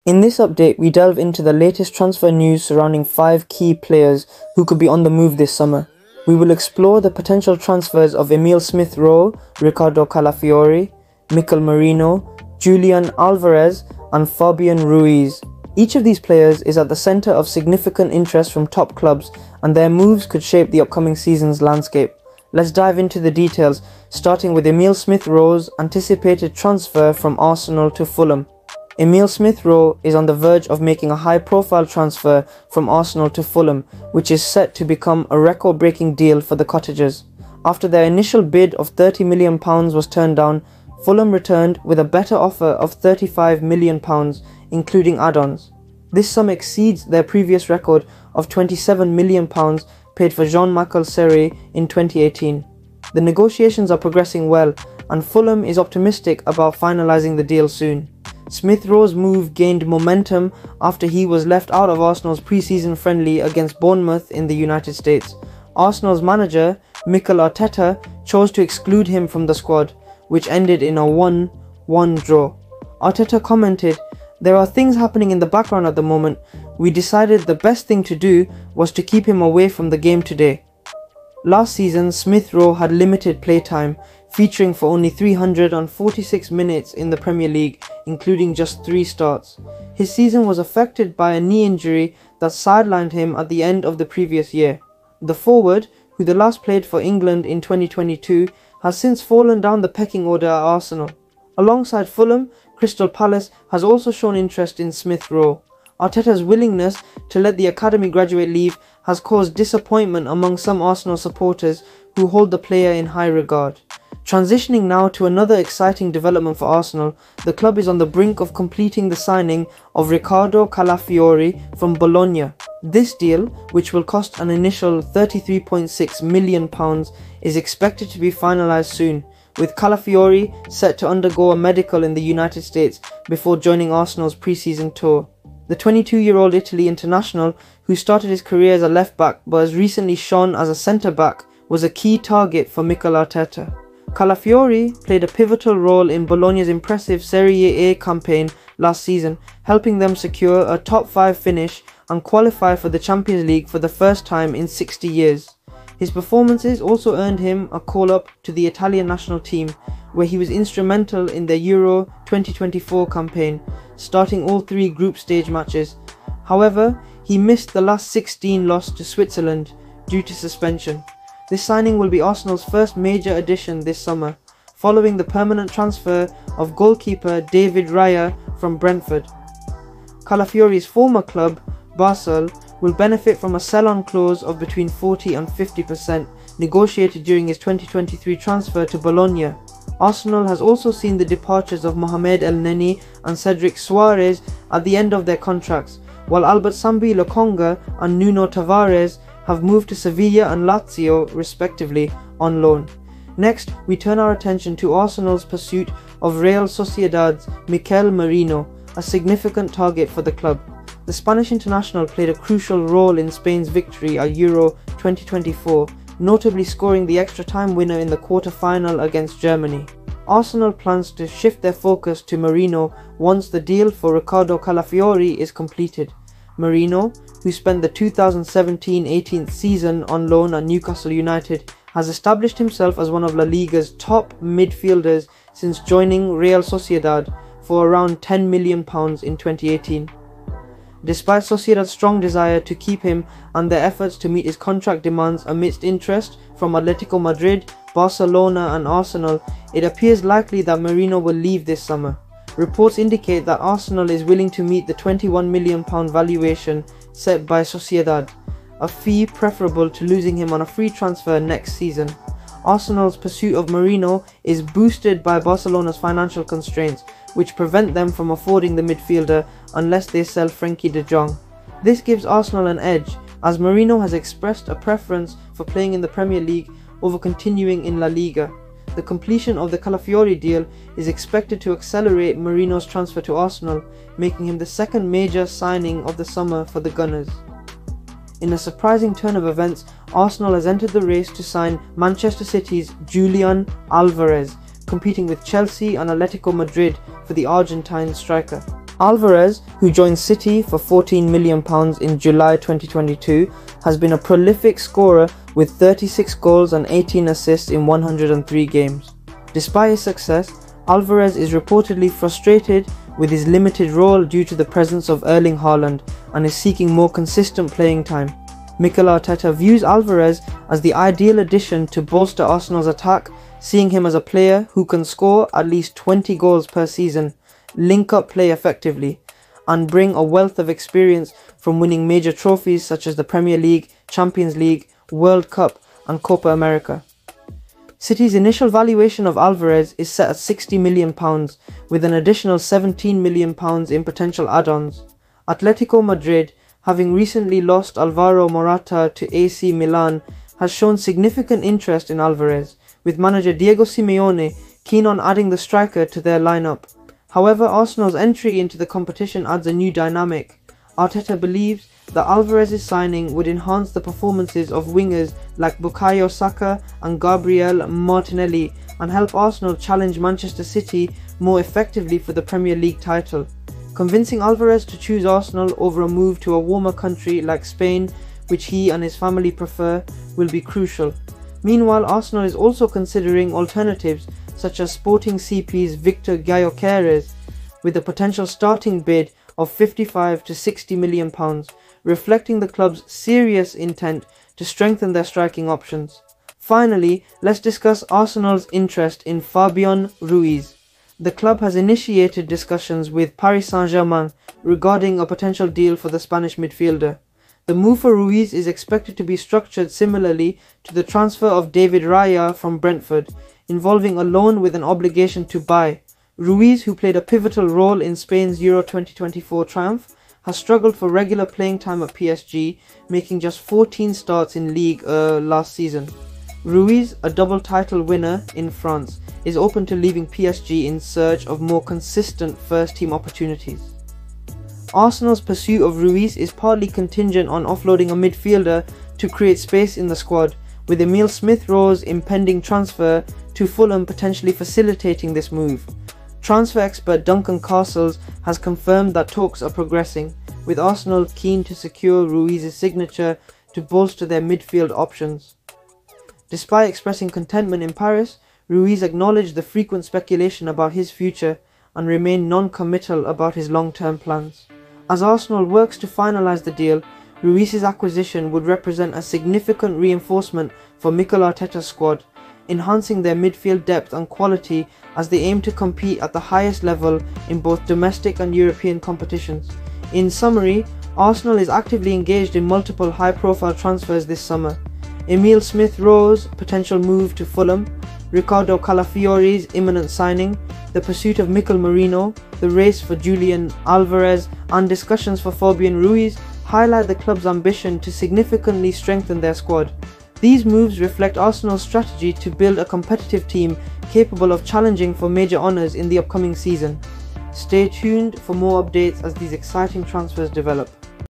In this update, we delve into the latest transfer news surrounding 5 key players who could be on the move this summer. We will explore the potential transfers of Emile Smith-Rowe, Ricardo Calafiori, Mikel Merino, Julian Alvarez and Fabian Ruiz. Each of these players is at the centre of significant interest from top clubs, and their moves could shape the upcoming season's landscape. Let's dive into the details, starting with Emile Smith-Rowe's anticipated transfer from Arsenal to Fulham. Emile Smith-Rowe is on the verge of making a high-profile transfer from Arsenal to Fulham, which is set to become a record-breaking deal for the Cottagers. After their initial bid of £30 million was turned down, Fulham returned with a better offer of £35 million, including add-ons. This sum exceeds their previous record of £27 million paid for Jean-Michel Seri in 2018. The negotiations are progressing well, and Fulham is optimistic about finalising the deal soon. Smith-Rowe's move gained momentum after he was left out of Arsenal's pre-season friendly against Bournemouth in the United States. Arsenal's manager, Mikel chose to exclude him from the squad, which ended in a 1-1 draw. Arteta commented, "There are things happening in the background at the moment. We decided the best thing to do was to keep him away from the game today." Last season, Smith-Rowe had limited playtime, featuring for only 346 minutes in the Premier League, including just 3 starts. His season was affected by a knee injury that sidelined him at the end of the previous year. The forward, who the last played for England in 2022, has since fallen down the pecking order at Arsenal. Alongside Fulham, Crystal Palace has also shown interest in Smith-Rowe. Arteta's willingness to let the academy graduate leave has caused disappointment among some Arsenal supporters who hold the player in high regard. Transitioning now to another exciting development for Arsenal, the club is on the brink of completing the signing of Ricardo Calafiori from Bologna. This deal, which will cost an initial £33.6 million, is expected to be finalised soon, with Calafiori set to undergo a medical in the United States before joining Arsenal's pre-season tour. The 22-year-old Italy international, who started his career as a left-back but has recently shone as a centre-back, was a key target for Mikel Arteta. Calafiori played a pivotal role in Bologna's impressive Serie A campaign last season, helping them secure a top 5 finish and qualify for the Champions League for the first time in 60 years. His performances also earned him a call-up to the Italian national team, where he was instrumental in their Euro 2024 campaign, starting all 3 group stage matches. However, he missed the last 16 loss to Switzerland due to suspension. This signing will be Arsenal's first major addition this summer, following the permanent transfer of goalkeeper David Raya from Brentford. Calafiori's former club, Basel, will benefit from a sell-on clause of between 40 and 50% negotiated during his 2023 transfer to Bologna. Arsenal has also seen the departures of Mohamed El Neni and Cedric Soares at the end of their contracts, while Albert Sambi Lokonga and Nuno Tavares have moved to Sevilla and Lazio respectively on loan. Next, we turn our attention to Arsenal's pursuit of Real Sociedad's Mikel Merino, a significant target for the club. The Spanish international played a crucial role in Spain's victory at Euro 2024, notably scoring the extra-time winner in the quarter-final against Germany. Arsenal plans to shift their focus to Merino once the deal for Ricardo Calafiori is completed. Merino, who spent the 2017-18 season on loan at Newcastle United, has established himself as one of La Liga's top midfielders since joining Real Sociedad for around £10 million in 2018. Despite Sociedad's strong desire to keep him and their efforts to meet his contract demands amidst interest from Atletico Madrid, Barcelona and Arsenal, it appears likely that Merino will leave this summer. Reports indicate that Arsenal is willing to meet the £21 million valuation set by Sociedad, a fee preferable to losing him on a free transfer next season. Arsenal's pursuit of Merino is boosted by Barcelona's financial constraints, which prevent them from affording the midfielder unless they sell Frenkie de Jong. This gives Arsenal an edge, as Merino has expressed a preference for playing in the Premier League over continuing in La Liga. The completion of the Calafiori deal is expected to accelerate Merino's transfer to Arsenal, making him the second major signing of the summer for the Gunners. In a surprising turn of events, Arsenal has entered the race to sign Manchester City's Julian Alvarez, competing with Chelsea and Atletico Madrid for the Argentine striker. Alvarez, who joined City for £14 million in July 2022, has been a prolific scorer with 36 goals and 18 assists in 103 games. Despite his success, Alvarez is reportedly frustrated with his limited role due to the presence of Erling Haaland and is seeking more consistent playing time. Mikel views Alvarez as the ideal addition to bolster Arsenal's attack, seeing him as a player who can score at least 20 goals per season, link up play effectively, and bring a wealth of experience from winning major trophies such as the Premier League, Champions League, World Cup and Copa America. City's initial valuation of Alvarez is set at £60 million, with an additional £17 million in potential add-ons. Atletico Madrid, having recently lost Alvaro Morata to AC Milan, has shown significant interest in Alvarez, with manager Diego Simeone keen on adding the striker to their lineup. However, Arsenal's entry into the competition adds a new dynamic. Arteta believes that Alvarez's signing would enhance the performances of wingers like Bukayo Saka and Gabriel Martinelli and help Arsenal challenge Manchester City more effectively for the Premier League title. Convincing Alvarez to choose Arsenal over a move to a warmer country like Spain, which he and his family prefer, will be crucial. Meanwhile, Arsenal is also considering alternatives such as Sporting CP's Victor Gyökeres, with a potential starting bid of £55 to £60 million, reflecting the club's serious intent to strengthen their striking options. Finally, let's discuss Arsenal's interest in Fabian Ruiz. The club has initiated discussions with Paris Saint-Germain regarding a potential deal for the Spanish midfielder. The move for Ruiz is expected to be structured similarly to the transfer of David Raya from Brentford, involving a loan with an obligation to buy. Ruiz, who played a pivotal role in Spain's Euro 2024 triumph, has struggled for regular playing time at PSG, making just 14 starts in Ligue 1 last season. Ruiz, a double title winner in France, is open to leaving PSG in search of more consistent first-team opportunities. Arsenal's pursuit of Ruiz is partly contingent on offloading a midfielder to create space in the squad, with Emile Smith-Rowe's impending transfer to Fulham potentially facilitating this move. Transfer expert Duncan Castles has confirmed that talks are progressing, with Arsenal keen to secure Ruiz's signature to bolster their midfield options. Despite expressing contentment in Paris, Ruiz acknowledged the frequent speculation about his future and remained non-committal about his long-term plans. As Arsenal works to finalise the deal, Ruiz's acquisition would represent a significant reinforcement for Mikel Arteta's squad, enhancing their midfield depth and quality as they aim to compete at the highest level in both domestic and European competitions. In summary, Arsenal is actively engaged in multiple high-profile transfers this summer. Emile Smith-Rowe's potential move to Fulham, Ricardo Calafiori's imminent signing, the pursuit of Merino, the race for Julian, Alvarez, and discussions for Fabian Ruiz highlight the club's ambition to significantly strengthen their squad. These moves reflect Arsenal's strategy to build a competitive team capable of challenging for major honours in the upcoming season. Stay tuned for more updates as these exciting transfers develop.